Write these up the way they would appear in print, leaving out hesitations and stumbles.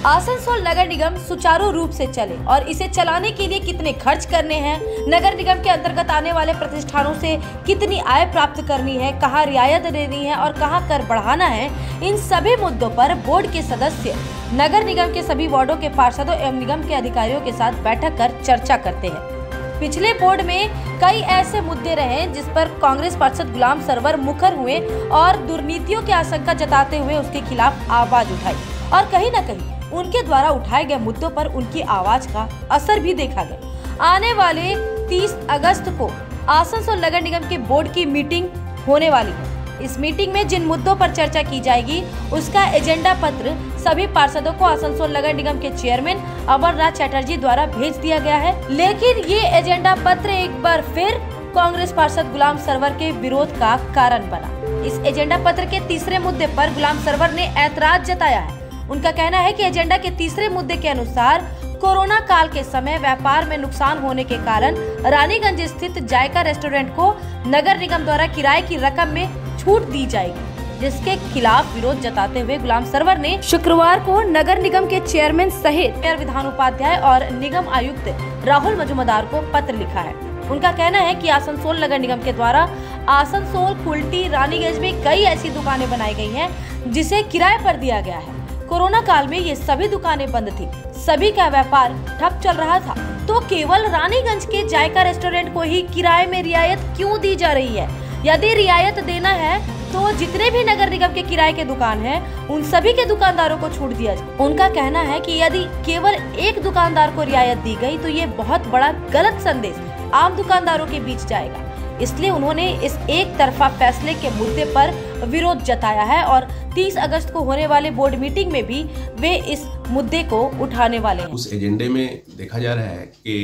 आसनसोल नगर निगम सुचारू रूप से चले और इसे चलाने के लिए कितने खर्च करने हैं, नगर निगम के अंतर्गत आने वाले प्रतिष्ठानों से कितनी आय प्राप्त करनी है, कहां रियायत देनी है और कहां कर बढ़ाना है, इन सभी मुद्दों पर बोर्ड के सदस्य नगर निगम के सभी वार्डों के पार्षदों एवं निगम के अधिकारियों के साथ बैठक कर चर्चा करते हैं। पिछले बोर्ड में कई ऐसे मुद्दे रहे जिस पर कांग्रेस पार्षद गुलाम सरवर मुखर हुए और दुर्नीतियों की आशंका जताते हुए उसके खिलाफ आवाज उठाई और कहीं न कहीं उनके द्वारा उठाए गए मुद्दों पर उनकी आवाज का असर भी देखा गया। आने वाले 30 अगस्त को आसनसोल नगर निगम के बोर्ड की मीटिंग होने वाली है। इस मीटिंग में जिन मुद्दों पर चर्चा की जाएगी उसका एजेंडा पत्र सभी पार्षदों को आसनसोल नगर निगम के चेयरमैन अमरनाथ चटर्जी द्वारा भेज दिया गया है। लेकिन ये एजेंडा पत्र एक बार फिर कांग्रेस पार्षद गुलाम सरवर के विरोध का कारण बना। इस एजेंडा पत्र के तीसरे मुद्दे पर गुलाम सरवर ने ऐतराज जताया है। उनका कहना है कि एजेंडा के तीसरे मुद्दे के अनुसार कोरोना काल के समय व्यापार में नुकसान होने के कारण रानीगंज स्थित जायका रेस्टोरेंट को नगर निगम द्वारा किराए की रकम में छूट दी जाएगी, जिसके खिलाफ विरोध जताते हुए गुलाम सरवर ने शुक्रवार को नगर निगम के चेयरमैन सहित मेयर विधान उपाध्याय और निगम आयुक्त राहुल मजूमदार को पत्र लिखा है। उनका कहना है कि आसनसोल नगर निगम के द्वारा आसनसोल, कुल्टी, रानीगंज में कई ऐसी दुकानें बनाई गई हैं जिसे किराए पर दिया गया है। कोरोना काल में ये सभी दुकानें बंद थी, सभी का व्यापार ठप चल रहा था, तो केवल रानीगंज के जायका रेस्टोरेंट को ही किराए में रियायत क्यों दी जा रही है? यदि रियायत देना है तो जितने भी नगर निगम के किराए के दुकान हैं, उन सभी के दुकानदारों को छूट दिया जाए। उनका कहना है कि यदि केवल एक दुकानदार को रियायत दी गई तो ये बहुत बड़ा गलत संदेश आम दुकानदारों के बीच जाएगा। इसलिए उन्होंने इस एक तरफा फैसले के मुद्दे पर विरोध जताया है और 30 अगस्त को होने वाले बोर्ड मीटिंग में भी वे इस मुद्दे को उठाने वाले हैं। उस एजेंडे में देखा जा रहा है कि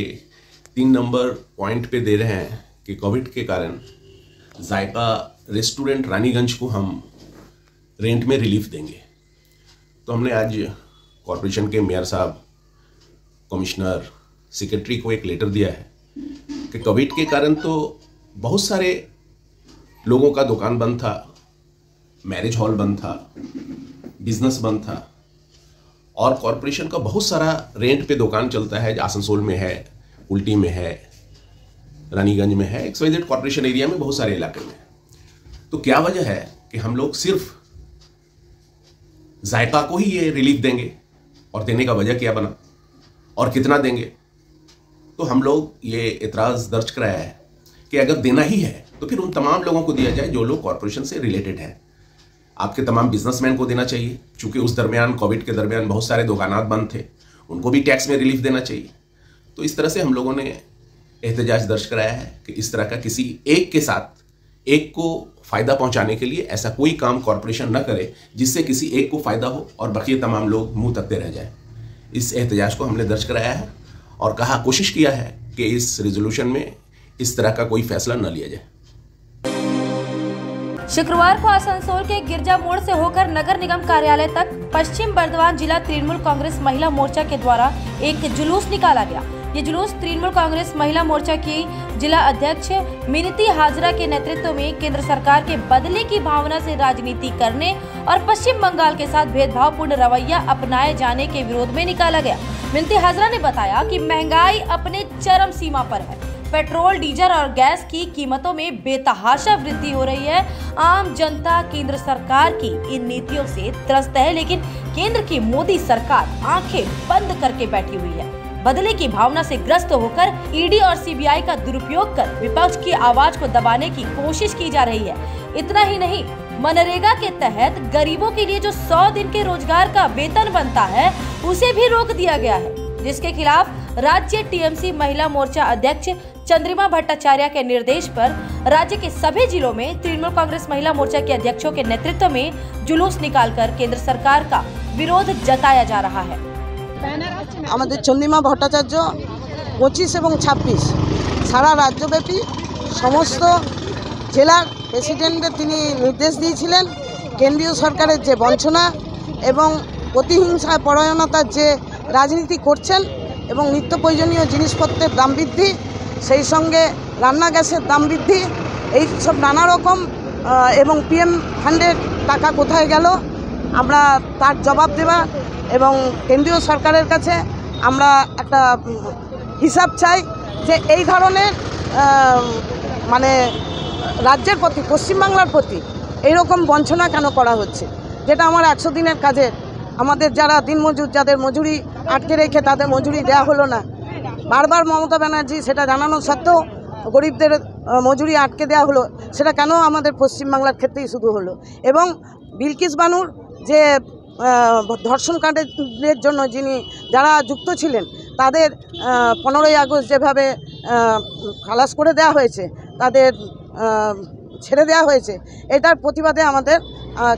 3 नंबर पॉइंट पे दे रहे हैं कि कोविड के कारण जायका रेस्टोरेंट रानीगंज को हम रेंट में रिलीफ देंगे। तो हमने आज कॉरपोरेशन के मेयर साहब, कमिश्नर, सेक्रेटरी को एक लेटर दिया है कि कोविड के कारण तो बहुत सारे लोगों का दुकान बंद था, मैरिज हॉल बंद था, बिजनेस बंद था और कॉरपोरेशन का बहुत सारा रेंट पे दुकान चलता है। आसनसोल में है, उल्टी में है, रानीगंज में है, XYZ कॉरपोरेशन एरिया में बहुत सारे इलाके में। तो क्या वजह है कि हम लोग सिर्फ जायका को ही ये रिलीफ देंगे और देने का वजह क्या बना और कितना देंगे? तो हम लोग ये एतराज दर्ज कराया है कि अगर देना ही है तो फिर उन तमाम लोगों को दिया जाए जो लोग कॉरपोरेशन से रिलेटेड हैं। आपके तमाम बिजनेसमैन को देना चाहिए, क्योंकि उस दरमियान, कोविड के दरमियान बहुत सारे दुकानात बंद थे, उनको भी टैक्स में रिलीफ देना चाहिए। तो इस तरह से हम लोगों ने एहतजाज दर्ज कराया है कि इस तरह का किसी एक के साथ एक को फायदा पहुंचाने के लिए ऐसा कोई काम कॉरपोरेशन न करे जिससे किसी एक को फायदा हो और बाकी तमाम लोग मुंह तकते रह जाए। इस एहतजाज को हमने दर्ज कराया है और कोशिश किया है कि इस रेजोल्यूशन में इस तरह का कोई फैसला न लिया जाए। शुक्रवार को आसनसोल के गिरजा मोड़ से होकर नगर निगम कार्यालय तक पश्चिम बर्धमान जिला तृणमूल कांग्रेस महिला मोर्चा के द्वारा एक जुलूस निकाला गया। ये जुलूस तृणमूल कांग्रेस महिला मोर्चा की जिला अध्यक्ष मिनती हाजरा के नेतृत्व में केंद्र सरकार के बदले की भावना से राजनीति करने और पश्चिम बंगाल के साथ भेदभावपूर्ण रवैया अपनाए जाने के विरोध में निकाला गया। मिनती हाजरा ने बताया कि महंगाई अपने चरम सीमा पर है, पेट्रोल, डीजल और गैस की कीमतों में बेतहाशा वृद्धि हो रही है। आम जनता केंद्र सरकार की इन नीतियों से त्रस्त है, लेकिन केंद्र की मोदी सरकार आंखें बंद करके बैठी हुई है। बदले की भावना से ग्रस्त होकर ईडी और सीबीआई का दुरुपयोग कर विपक्ष की आवाज को दबाने की कोशिश की जा रही है। इतना ही नहीं, मनरेगा के तहत गरीबों के लिए जो 100 दिन के रोजगार का वेतन बनता है उसे भी रोक दिया गया है, जिसके खिलाफ राज्य टीएमसी महिला मोर्चा अध्यक्ष चंद्रिमा भट्टाचार्य के निर्देश पर राज्य के सभी जिलों में तृणमूल कांग्रेस महिला मोर्चा के अध्यक्षों के नेतृत्व में जुलूस निकालकर केंद्र सरकार का विरोध जताया जा रहा है। আমাদের চন্দ্রিমা ভট্টাচার্য 25 এবং 26 সারা রাজ্যব্যাপী সমস্ত জেলার প্রেসিডেন্টদের তিনি নির্দেশ দিয়েছিলেন কেন্দ্রীয় সরকারের যে বঞ্চনা এবং প্রতিহিংসা পরায়ণতার যে রাজনীতি করছেন এবং নিত্য প্রয়োজনীয় জিনিসপত্রের দাম বৃদ্ধি, সেই সঙ্গে রান্না গ্যাসের দাম বৃদ্ধি, এই সব নানা রকম এবং পিএম ফান্ডের টাকা কোথায় গেল আমরা তার জবাব দেওয়া এবং কেন্দ্রীয় সরকারের কাছে আমরা একটা হিসাব চাই যে এই ধরনের মানে রাজ্যের প্রতি, পশ্চিমবাংলার প্রতি এইরকম বঞ্চনা কেন করা হচ্ছে, যেটা আমার 100 দিনের কাজের আমাদের যারা দিনমজুর, যাদের মজুরি আটকে রেখে তাদের মজুরি দেওয়া হলো না। বারবার মমতা ব্যানার্জি সেটা জানানো সত্ত্বেও গরিবদের মজুরি আটকে দেওয়া হলো, সেটা কেন আমাদের পশ্চিমবাংলার ক্ষেত্রেই শুধু হলো। এবং বিলকিস বানুর যে ধর্ষণ কাণ্ডের জন্য যারা যুক্ত ছিলেন তাদের 15ই আগস্ট যেভাবে খালাস করে দেওয়া হয়েছে, তাদের ছেড়ে দেওয়া হয়েছে, এটার প্রতিবাদে আমাদের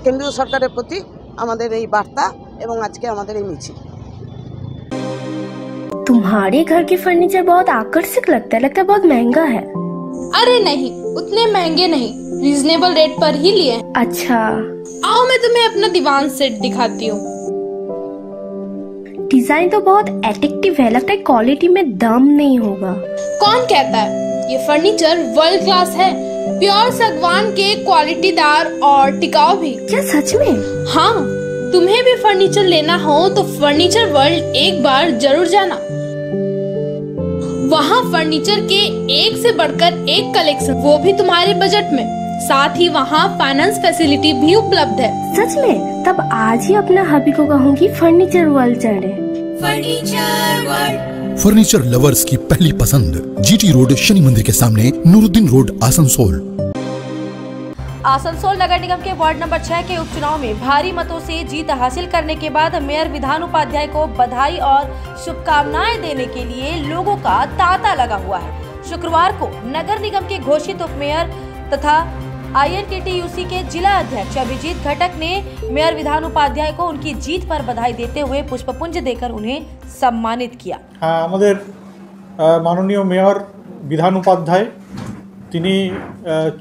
কেন্দ্রীয় সরকারের প্রতি আমাদের এই বার্তা এবং আজকে আমাদের এই মিছিল। तुम्हारे घर के फर्नीचर बहुत आकर्षक लगता है बहुत महंगा है। अरे नहीं, उतने महंगे नहीं, रीजनेबल रेट पर ही लिए। अच्छा, आओ मैं तुम्हें अपना दीवान सेट दिखाती हूँ। डिजाइन तो बहुत एट्रैक्टिव है, लगता है क्वालिटी में दम नहीं होगा। कौन कहता है? ये फर्नीचर वर्ल्ड क्लास है, प्योर सागवान के, क्वालिटीदार और टिकाऊ भी। क्या सच में? हाँ, तुम्हें भी फर्नीचर लेना हो तो फर्नीचर वर्ल्ड एक बार जरूर जाना। वहाँ फर्नीचर के एक से बढ़कर एक कलेक्शन, वो भी तुम्हारे बजट में। साथ ही वहाँ फाइनेंस फैसिलिटी भी उपलब्ध है। सच में? तब आज ही अपना हबी को कहूँगी फर्नीचर वर्ल्ड चढ़े। फर्नीचर लवर्स की पहली पसंद, जीटी रोड, शनि मंदिर के सामने, नूरुद्दीन रोड, आसनसोल। आसनसोल नगर निगम के वार्ड नंबर 6 के उपचुनाव में भारी मतों से जीत हासिल करने के बाद मेयर विधान उपाध्याय को बधाई और शुभकामनाएं देने के लिए लोगों का तांता लगा हुआ है। शुक्रवार को नगर निगम के घोषित उपमेयर तथा INTTUC के जिला अध्यक्ष अभिजीत घटक ने मेयर विधान उपाध्याय को उनकी जीत पर बधाई देते हुए पुष्पपुंज देकर उन्हें सम्मानित किया। আমাদের মাননীয় মেয়র বিধান উপাধ্যায় তিনি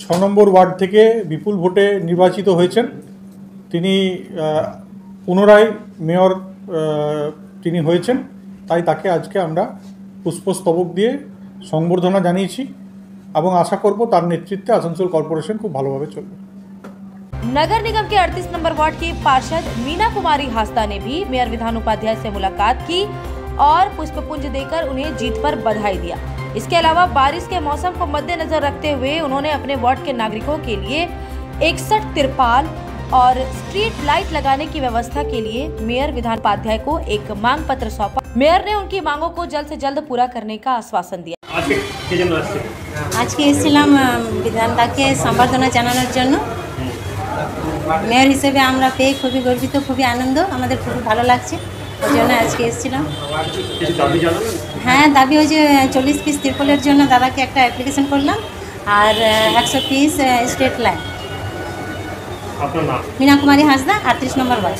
6 নম্বর ওয়ার্ড থেকে বিপুল ভোটে নির্বাচিত হয়েছেন। তিনি পুনরায় মেয়র তিনি হয়েছেন, তাই তাকে আজকে আমরা পুষ্পস্তবক দিয়ে সংবর্ধনা জানিয়েছি এবং আশা করব তার নেতৃত্বে আসানসোল কর্পোরেশন খুব ভালোভাবে চলবে। नगर निगम के 38 नंबर वार्ड की पार्षद मीना कुमारी हास्दा ने भी मेयर विधान उपाध्याय से मुलाकात की और पुष्पपुंज देकर उन्हें जीत पर बधाई दिया। इसके अलावा बारिश के मौसम को मद्देनजर रखते हुए उन्होंने अपने वार्ड के नागरिकों के लिए 61 तिरपाल और स्ट्रीट लाइट लगाने की व्यवस्था के लिए मेयर विधान उपाध्याय को एक मांग पत्र सौंपा। मेयर ने उनकी मांगों को जल्द से जल्द पूरा करने का आश्वासन दिया। আজকে এসেছিলাম বিধানদাকে সম্বর্ধনা জানানোর জন্য। মেয়র হিসেবে আমরা পেয়ে খুবই গর্বিত, খুবই আনন্দ, আমাদের খুবই ভালো লাগছে, ওই জন্য আজকে এসেছিলাম। হ্যাঁ, দাবি ওই যে 40 পিস তিরপলের জন্য দাদাকে একটা অ্যাপ্লিকেশন করলাম আর 100 পিস স্ট্রিট লাইট। মীনা কুমারী হাসদা, 38 নম্বর ওয়ার্ড।